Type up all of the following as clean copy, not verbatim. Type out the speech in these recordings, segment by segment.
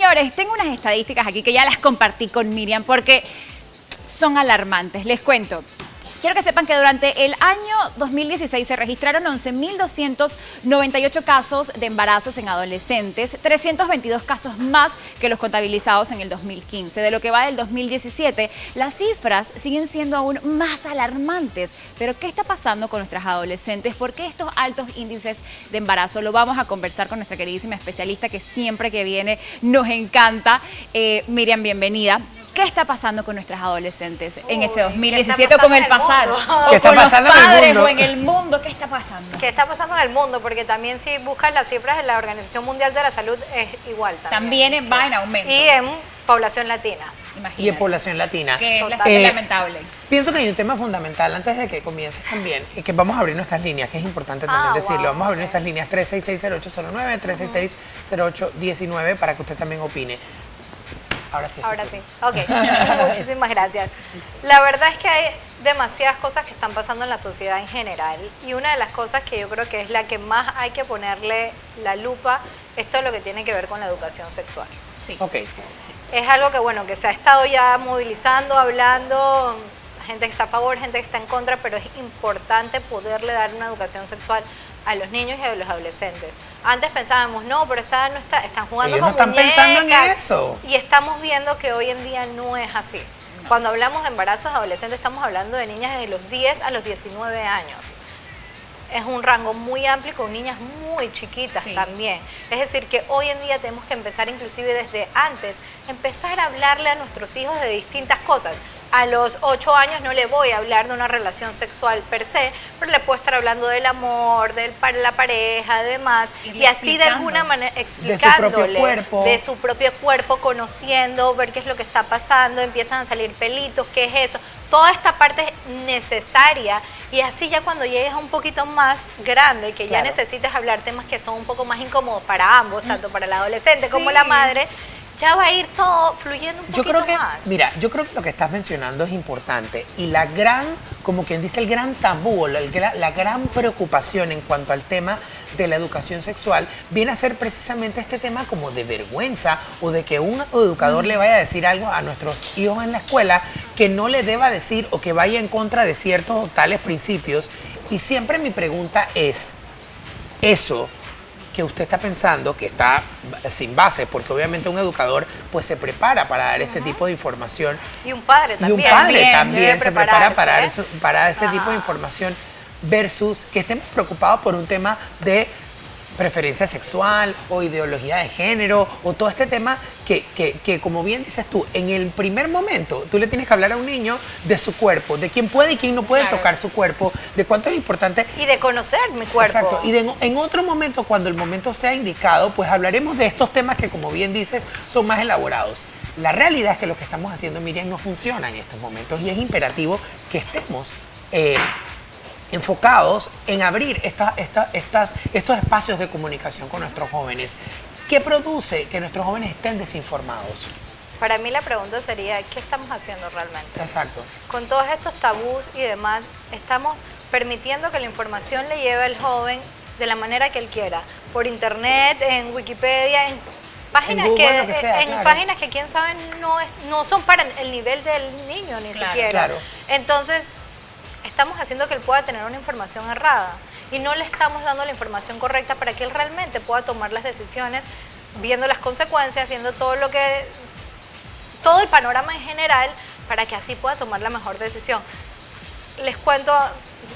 Señores, tengo unas estadísticas aquí que ya las compartí con Miriam porque son alarmantes. Les cuento. Quiero que sepan que durante el año 2016 se registraron 11.298 casos de embarazos en adolescentes, 322 casos más que los contabilizados en el 2015. De lo que va del 2017, las cifras siguen siendo aún más alarmantes. Pero, ¿qué está pasando con nuestras adolescentes? ¿Por qué estos altos índices de embarazo? Lo vamos a conversar con nuestra queridísima especialista que siempre que viene nos encanta. Miriam, bienvenida. ¿Qué está pasando con nuestras adolescentes en este 2017 o con el pasado? ¿Qué está pasando con los en el padres mundo? o en el mundo? ¿Qué está pasando? ¿Qué está pasando en el mundo? Porque también si buscas las cifras de la Organización Mundial de la Salud es igual También va en aumento. Y en población latina. Imagínate. Y en población latina. Que Total. es lamentable. Pienso que hay un tema fundamental antes de que comiences también, y que vamos a abrir nuestras líneas, que es importante también decirlo. Vamos a abrir nuestras líneas 366-0809, 366-0819 para que usted también opine. Ahora sí. Ahora sí. Ok, muchísimas gracias. La verdad es que hay demasiadas cosas que están pasando en la sociedad en general y una de las cosas que yo creo que es la que más hay que ponerle la lupa es todo lo que tiene que ver con la educación sexual. Sí. Ok. Es algo que, bueno, que se ha estado ya movilizando, hablando, gente que está a favor, gente que está en contra, pero es importante poderle dar una educación sexual a los niños y a los adolescentes. Antes pensábamos, no, pero esa edad no está, están jugando Ellos con no están pensando en muñecas. eso. Y estamos viendo que hoy en día no es así. Cuando hablamos de embarazos adolescentes, estamos hablando de niñas desde los 10 a los 19 años. Es un rango muy amplio con niñas muy chiquitas también. Es decir, que hoy en día tenemos que empezar inclusive desde antes, empezar a hablarle a nuestros hijos de distintas cosas. A los 8 años no le voy a hablar de una relación sexual per se, pero le puedo estar hablando del amor, de la pareja, demás, y así de alguna manera explicándole de su propio cuerpo, conociendo, ver qué es lo que está pasando, empiezan a salir pelitos, qué es eso. Toda esta parte es necesaria y así ya cuando llegues a un poquito más grande, que ya necesites hablar temas que son un poco más incómodos para ambos, tanto para el adolescente como la madre, ya va a ir todo fluyendo un poquito más. Mira, yo creo que lo que estás mencionando es importante y la gran, como quien dice, el gran tabú, la gran preocupación en cuanto al tema de la educación sexual viene a ser precisamente este tema como de vergüenza o de que un educador le vaya a decir algo a nuestros hijos en la escuela que no le deba decir o que vaya en contra de ciertos o tales principios. Y siempre mi pregunta es, eso que usted está pensando que está sin base, porque obviamente un educador pues se prepara para dar este tipo de información. Y un padre también. Y un padre también se prepara para este tipo de Ajá. información versus que estemos preocupados por un tema de preferencia sexual o ideología de género o todo este tema que como bien dices tú, en el primer momento tú le tienes que hablar a un niño de su cuerpo, de quién puede y quién no puede tocar su cuerpo, de cuánto es importante. Y de conocer mi cuerpo. Exacto. Y en otro momento, cuando el momento sea indicado, pues hablaremos de estos temas que, como bien dices, son más elaborados. La realidad es que lo que estamos haciendo, Miriam, no funciona en estos momentos y es imperativo que estemos enfocados en abrir estos espacios de comunicación con nuestros jóvenes. ¿Qué produce que nuestros jóvenes estén desinformados? Para mí la pregunta sería, ¿qué estamos haciendo realmente? Exacto. Con todos estos tabús y demás, estamos permitiendo que la información le lleve al joven de la manera que él quiera, por internet, en Wikipedia, en páginas en Google, lo que sea, páginas que quién sabe no son para el nivel del niño ni siquiera. Claro. Entonces, estamos haciendo que él pueda tener una información errada y no le estamos dando la información correcta para que él realmente pueda tomar las decisiones, viendo las consecuencias, viendo todo el panorama en general, para que así pueda tomar la mejor decisión. Les cuento,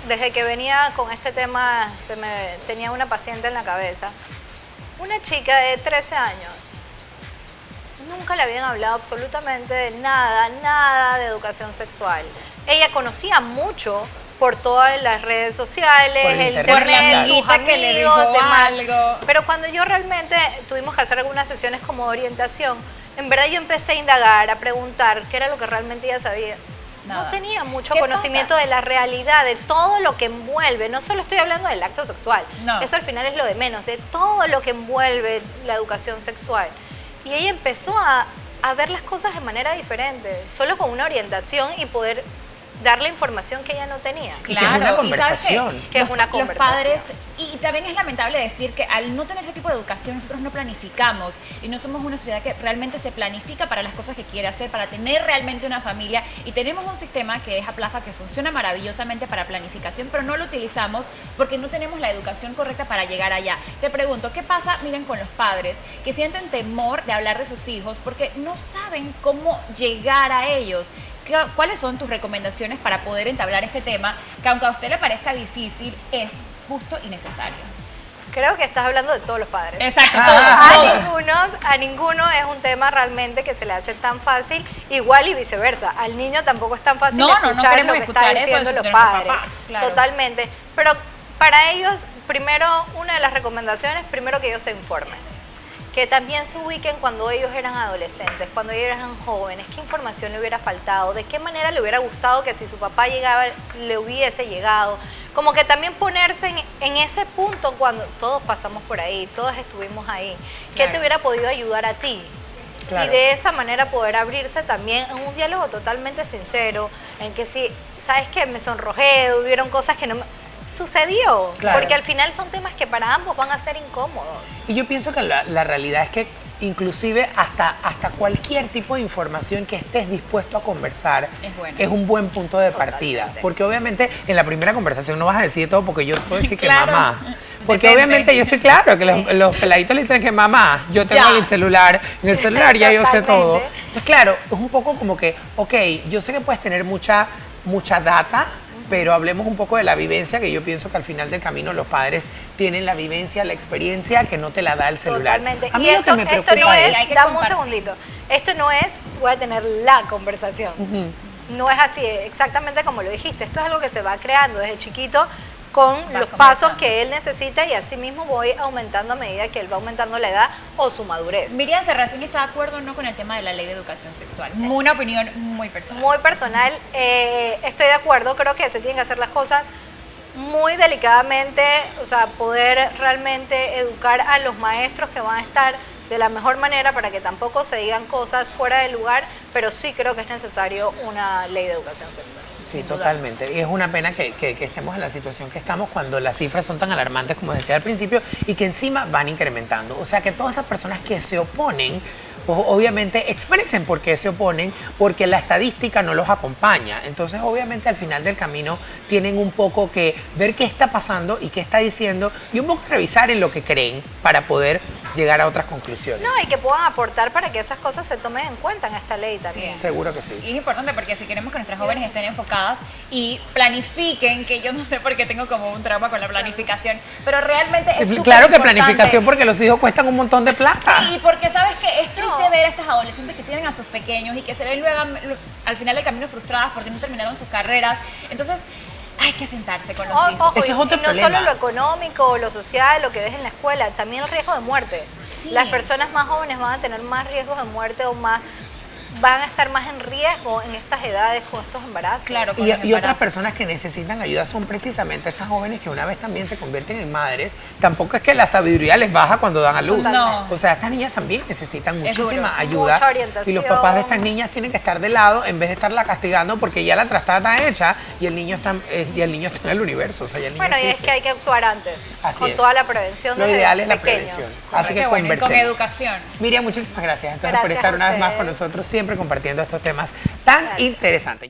desde que venía con este tema, tenía una paciente en la cabeza, una chica de 13 años. Nunca le habían hablado absolutamente de nada de educación sexual. Ella conocía mucho por todas las redes sociales, por el internet, sus amigos, que le dijo demás. algo. Pero cuando yo realmente tuvimos que hacer algunas sesiones como de orientación, en verdad yo empecé a indagar, a preguntar qué era lo que realmente ella sabía. Nada. No tenía mucho ¿Qué conocimiento pasa? de la realidad, de todo lo que envuelve. No solo estoy hablando del acto sexual, eso al final es lo de menos, de todo lo que envuelve la educación sexual. Y ella empezó a ver las cosas de manera diferente, solo con una orientación y poder darle información que ella no tenía. Y que es una conversación. Que es una conversación. Los padres Y también es lamentable decir que al no tener este tipo de educación nosotros no planificamos y no somos una sociedad que realmente se planifica para las cosas que quiere hacer, para tener realmente una familia, y tenemos un sistema que es APLAFA que funciona maravillosamente para planificación, pero no lo utilizamos porque no tenemos la educación correcta para llegar allá. Te pregunto, ¿qué pasa, miren, con los padres que sienten temor de hablar de sus hijos porque no saben cómo llegar a ellos? ¿Cuáles son tus recomendaciones para poder entablar este tema que, aunque a usted le parezca difícil, es justo y necesario? Creo que estás hablando de todos los padres. Exacto, A ninguno es un tema realmente que se le hace tan fácil, igual y viceversa. Al niño tampoco es tan fácil escuchar lo que están diciendo los padres. Papás, claro. Totalmente. Pero para ellos, primero, una de las recomendaciones, primero que ellos se informen. Que también se ubiquen cuando ellos eran adolescentes, cuando ellos eran jóvenes, qué información le hubiera faltado, de qué manera le hubiera gustado que si su papá llegaba, le hubiese llegado. Como que también ponerse en ese punto cuando todos pasamos por ahí, todos estuvimos ahí. ¿Qué te hubiera podido ayudar a ti? Claro. Y de esa manera poder abrirse también en un diálogo totalmente sincero, en que si, ¿sabes qué? Me sonrojé, hubieron cosas que no me... Sucedió, claro. Porque al final son temas que para ambos van a ser incómodos. Y yo pienso que la realidad es que inclusive hasta cualquier tipo de información que estés dispuesto a conversar es un buen punto de partida. Porque obviamente en la primera conversación no vas a decir todo porque yo puedo decir que mamá. Porque obviamente yo estoy claro que los peladitos le dicen que mamá, yo tengo el celular, en el celular ya yo sé todo. Entonces claro, es un poco como que, ok, yo sé que puedes tener mucha data, pero hablemos un poco de la vivencia, que yo pienso que al final del camino los padres tienen la vivencia, la experiencia que no te la da el celular. Totalmente. A mí y lo esto, que me preocupa esto no es, dame un compartir. segundito, esto no es, voy a tener la conversación. No es así, exactamente como lo dijiste, esto es algo que se va creando desde chiquito con los pasos que él necesita y así mismo voy aumentando a medida que él va aumentando la edad o su madurez. Miriam Serracín está de acuerdo o no con el tema de la ley de educación sexual. Una opinión muy personal. Muy personal, estoy de acuerdo, creo que se tienen que hacer las cosas muy delicadamente, o sea, poder realmente educar a los maestros que van a estar de la mejor manera para que tampoco se digan cosas fuera de lugar, pero sí creo que es necesario una ley de educación sexual. Sí, totalmente. Y es una pena que estemos en la situación que estamos cuando las cifras son tan alarmantes, como decía al principio, y que encima van incrementando. O sea, que todas esas personas que se oponen, pues obviamente expresen por qué se oponen, porque la estadística no los acompaña. Entonces, obviamente, al final del camino tienen un poco que ver qué está pasando y qué está diciendo, y un poco revisar en lo que creen para poder llegar a otras conclusiones. No, y que puedan aportar para que esas cosas se tomen en cuenta en esta ley también. Sí, seguro que sí. Y es importante porque si queremos que nuestras jóvenes estén enfocadas y planifiquen, que yo no sé por qué tengo como un trauma con la planificación, pero realmente es súper claro que importante. Planificación, porque los hijos cuestan un montón de plata. Sí, y porque sabes que es triste ver a estas adolescentes que tienen a sus pequeños y que se ven luego al final del camino frustradas porque no terminaron sus carreras. Entonces, hay que sentarse con los hijos. Ojo, Ese es otro y no problema. solo lo económico, lo social, lo que dejen en la escuela, también el riesgo de muerte. Sí. Las personas más jóvenes van a tener más riesgos de muerte o más van a estar más en riesgo en estas edades con estos embarazos. Claro, con Y los otras embarazos. personas que necesitan ayuda son precisamente estas jóvenes que una vez también se convierten en madres. Tampoco es que la sabiduría les baja cuando dan a luz. No. O sea, estas niñas también necesitan Es muchísima duro. ayuda. Mucha orientación. Y los papás de estas niñas tienen que estar de lado en vez de estarla castigando porque ya la trastada está hecha y el niño está en el universo. O sea, ya el niño Bueno, y es existe. que hay que actuar antes, Así con es. toda la prevención Lo desde ideal es la pequeños. prevención. Así que Qué bueno, y con conversemos. educación. Miriam, muchísimas gracias entonces por Gracias estar a una vez más ustedes. con nosotros, siempre compartiendo estos temas tan interesantes.